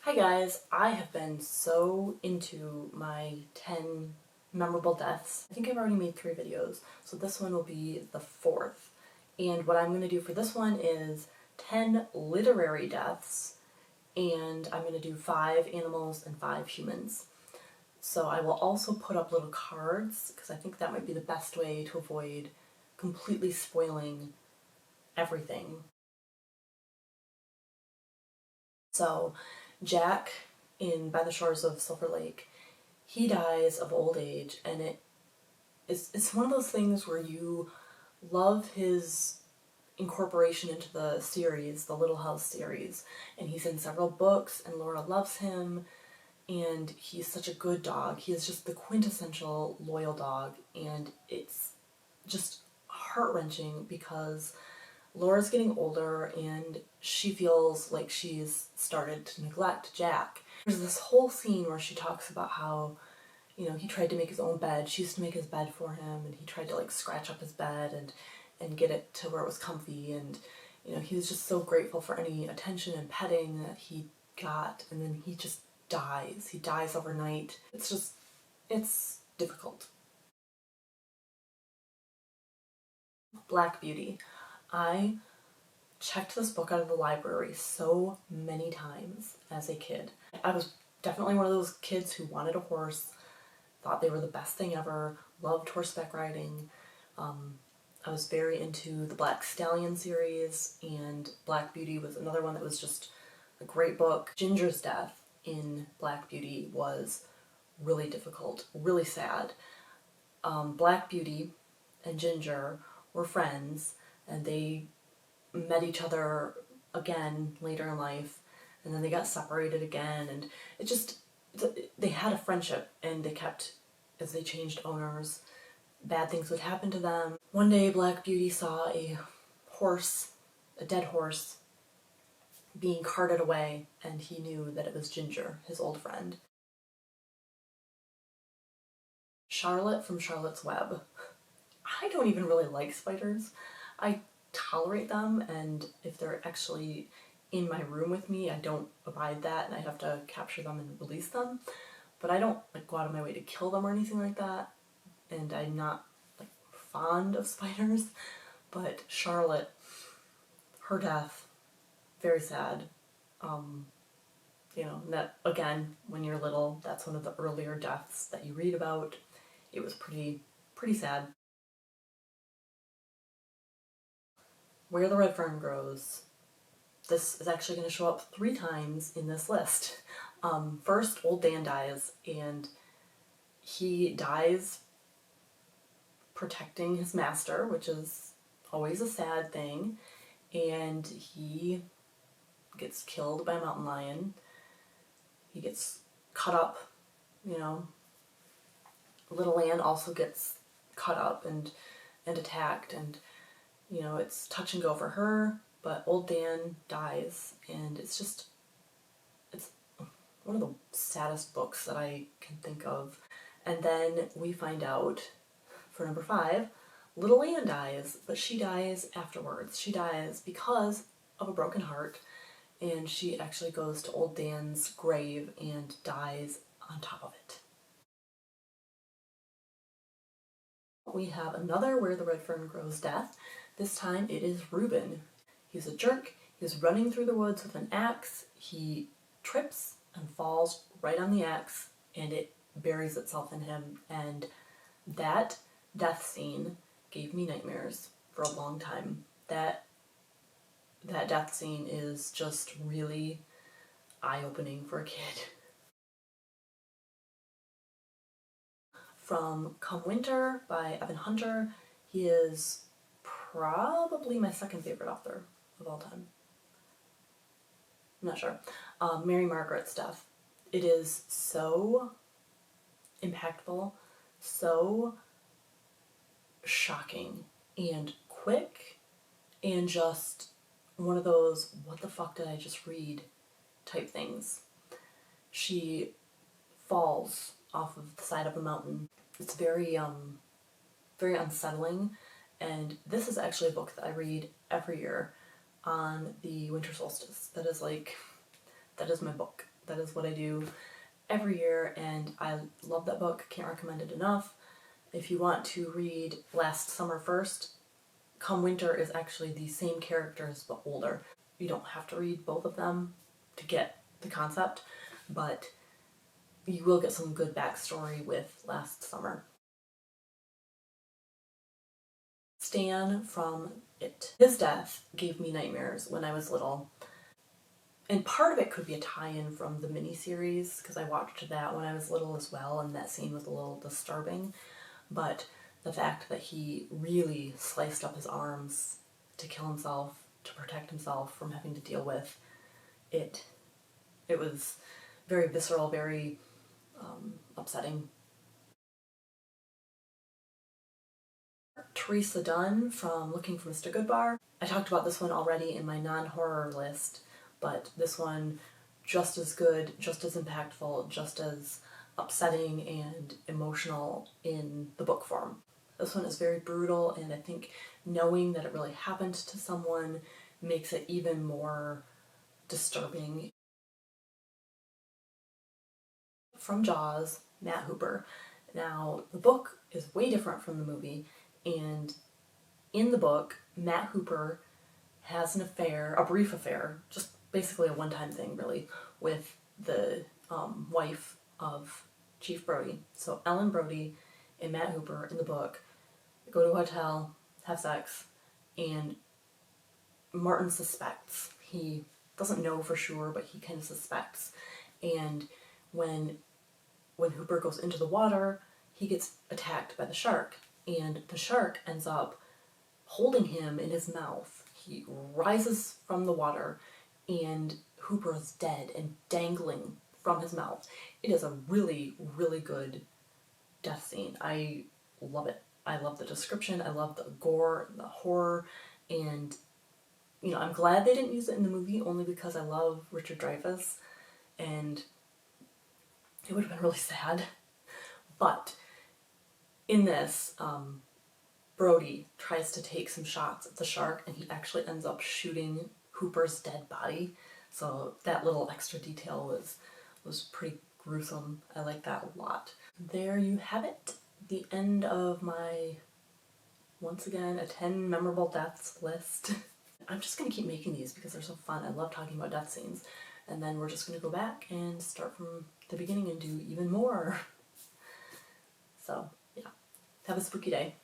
Hi guys, I have been so into my 10 memorable deaths. I think I've already made 3 videos, so this one will be the 4th. And what I'm going to do for this one is 10 literary deaths, and I'm going to do 5 animals and 5 humans. So I will also put up little cards, because I think that might be the best way to avoid completely spoiling everything. So Jack in By the Shores of Silver Lake, he dies of old age, and it's one of those things where you love his incorporation into the series, the Little House series, and he's in several books, and Laura loves him, and he's such a good dog. He is just the quintessential loyal dog, and it's just heart-wrenching because Laura's getting older and she feels like she's started to neglect Jack. There's this whole scene where she talks about how, you know, he tried to make his own bed. She used to make his bed for him, and he tried to like scratch up his bed and get it to where it was comfy, and you know, he was just so grateful for any attention and petting that he got, and then he just dies. He dies overnight. It's difficult. Black Beauty. I checked this book out of the library so many times as a kid. I was definitely one of those kids who wanted a horse, thought they were the best thing ever, loved horseback riding. I was very into the Black Stallion series, and Black Beauty was another one that was just a great book. Ginger's death in Black Beauty was really difficult, really sad. Black Beauty and Ginger were friends, and they met each other again later in life, and then they got separated again, and they had a friendship, and they kept, as they changed owners, bad things would happen to them. One day Black Beauty saw a horse, a dead horse, being carted away, and he knew that it was Ginger, his old friend. Charlotte from Charlotte's Web. I don't even really like spiders. I tolerate them, and if they're actually in my room with me, I don't abide that, and I have to capture them and release them. But I don't like go out of my way to kill them or anything like that, and I'm not like fond of spiders. But Charlotte, her death, very sad. You know, that again, when you're little, that's one of the earlier deaths that you read about. It was pretty sad. Where the Red Fern Grows. This is actually going to show up 3 times in this list. First, Old Dan dies, and he dies protecting his master, which is always a sad thing, and he gets killed by a mountain lion. He gets cut up, you know. Little Ann also gets cut up and attacked, and you know, it's touch and go for her, but Old Dan dies, and it's one of the saddest books that I can think of. And then we find out, for number 5, Little Ann dies, but she dies afterwards. She dies because of a broken heart, and she actually goes to Old Dan's grave and dies on top of it. We have another Where the Red Fern Grows death. This time it is Reuben. He's a jerk. He's running through the woods with an axe. He trips and falls right on the axe, and it buries itself in him. And that death scene gave me nightmares for a long time. That death scene is just really eye-opening for a kid. From Come Winter by Evan Hunter. He is probably my second favorite author of all time. I'm not sure. Mary Margaret's death. It is so impactful, so shocking and quick, and just one of those what the fuck did I just read type things. She falls off of the side of a mountain. It's very unsettling, And this is actually a book that I read every year on the winter solstice. That is my book. That is what I do every year, and I love that book. Can't recommend it enough. If you want to read Last Summer first, Come Winter is actually the same characters but older. You don't have to read both of them to get the concept, but you will get some good backstory with Last Summer. Stan from It. His death gave me nightmares when I was little. And part of it could be a tie-in from the miniseries, because I watched that when I was little as well, and that scene was a little disturbing. But the fact that he really sliced up his arms to kill himself, to protect himself from having to deal with it, it was very visceral, very upsetting. Teresa Dunn from Looking for Mr. Goodbar. I talked about this one already in my non-horror list, but this one just as good, just as impactful, just as upsetting and emotional in the book form. This one is very brutal, and I think knowing that it really happened to someone makes it even more disturbing. From Jaws, Matt Hooper. Now, the book is way different from the movie, and in the book, Matt Hooper has an affair, a brief affair, just basically a one-time thing, really, with the wife of Chief Brody. So Ellen Brody and Matt Hooper in the book go to a hotel, have sex, and Martin suspects. He doesn't know for sure, but he kind of suspects. And when Hooper goes into the water, he gets attacked by the shark, and the shark ends up holding him in his mouth. He rises from the water, and Hooper is dead and dangling from his mouth. It is a really, really good death scene. I love it. I love the description, I love the gore, the horror, and I'm glad they didn't use it in the movie, only because I love Richard Dreyfuss, and it would have been really sad. But in this, Brody tries to take some shots at the shark, and he actually ends up shooting Hooper's dead body. So that little extra detail was pretty gruesome. I like that a lot. There you have it. The end of my, once again, a 10 memorable deaths list. I'm just going to keep making these because they're so fun. I love talking about death scenes. And then we're just going to go back and start from the beginning and do even more. So, yeah. Have a spooky day.